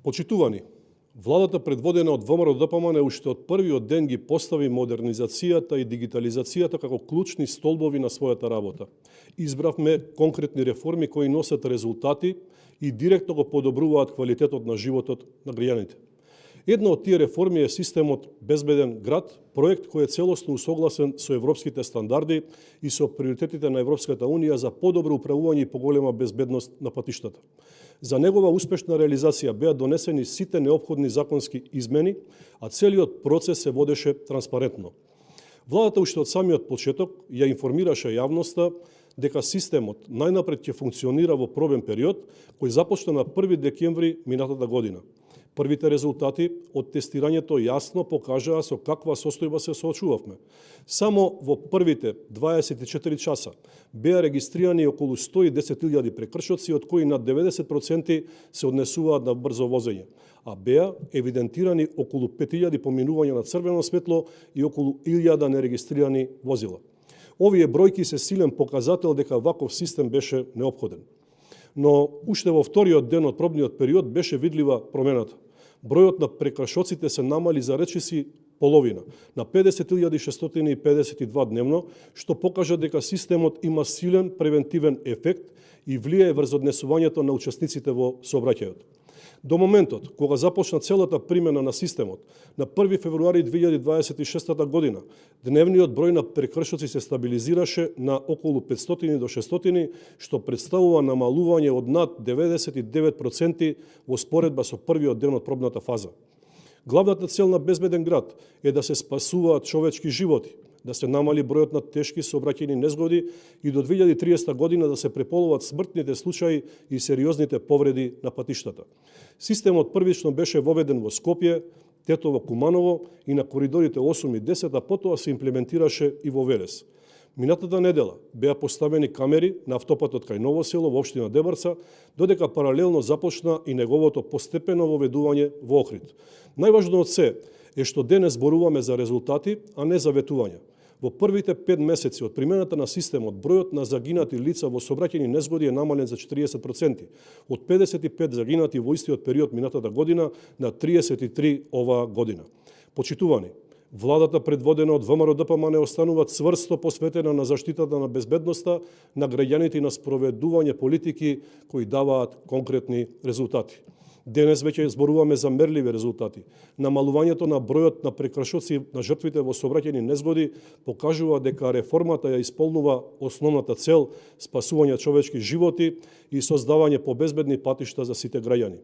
Почитувани, владата предводена од ВМРО-ДПМН уште од првиот ден ги постави модернизацијата и дигитализацијата како клучни столбови на својата работа. Избравме конкретни реформи кои носат резултати и директно го подобруваат квалитетот на животот на граѓаните. Една од тие реформи е системот Безбеден град, проект кој е целосно усогласен со европските стандарди и со приоритетите на Европската Унија за подобро управување и поголема безбедност на патиштата. За негова успешна реализација беа донесени сите неопходни законски измени, а целиот процес се водеше транспарентно. Владата уште од самиот почеток ја информираше јавноста дека системот најнапред ќе функционира во пробен период кој започна на 1 декември минатата година. Првите резултати од тестирањето јасно покажаа со каква состојба се соочувавме. Само во првите 24 часа беа регистрирани околу 110.000 прекршоци, од кои над 90% се однесуваат на брзо возење, а беа евидентирани околу 5.000 поминувања на црвено светло и околу 1.000 нерегистрирани возила. Овие бројки се силен показател дека ваков систем беше неопходен. Но уште во вториот ден од пробниот период беше видлива промената. Бројот на прекршоците се намали за речиси половина, на 50.652 дневно, што покажа дека системот има силен превентивен ефект и влијае врз однесувањето на учесниците во сообраќајот. До моментот, кога започна целата примена на системот, на 1 февруари 2026 година, дневниот број на прекршоци се стабилизираше на околу 500 до 600, што представува намалување од над 99% во споредба со првиот ден од пробната фаза. Главната цел на Безбеден град е да се спасуваат човечки животи, да се намали бројот на тешки сообраќајни незгоди и до 2030 година да се преполуват смртните случаи и сериозните повреди на патиштата. Системот првично беше воведен во Скопје, Тетово, Куманово и на коридорите 8 и 10, а потоа се имплементираше и во Велес. Минатата недела беа поставени камери на автопатот кај Ново село во општина Дебарца, додека паралелно започна и неговото постепено воведување во Охрид. Најважно од се е што денес зборуваме за резултати, а не за ветувања. Во првите 5 месеци од примената на системот, бројот на загинати лица во сообраќајни незгоди е намален за 40%, од 55 загинати во истиот период минатата година на 33 оваа година. Почитувани, владата предводена од ВМРО-ДПМН останува цврсто посветена на заштитата на безбедноста на граѓаните и на спроведување политики кои даваат конкретни резултати. Денес веќе зборуваме за мерливи резултати. Намалувањето на бројот на прекршоци на жртвите во сообраќајни незгоди покажува дека реформата ја исполнува основната цел спасување човечки животи и создавање побезбедни патишта за сите граѓани.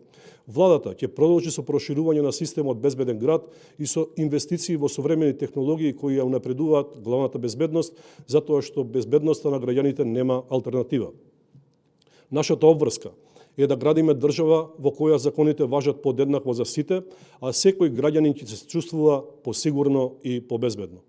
Владата ќе продолжи со проширување на системот Безбеден град и со инвестиции во современи технологии кои ја унапредуваат главната безбедност, затоа што безбедноста на граѓаните нема алтернатива. Нашата обврска е да градиме држава во која законите важат подеднакво за сите, а секој граѓанин ќе се чувствува посигурно и побезбедно.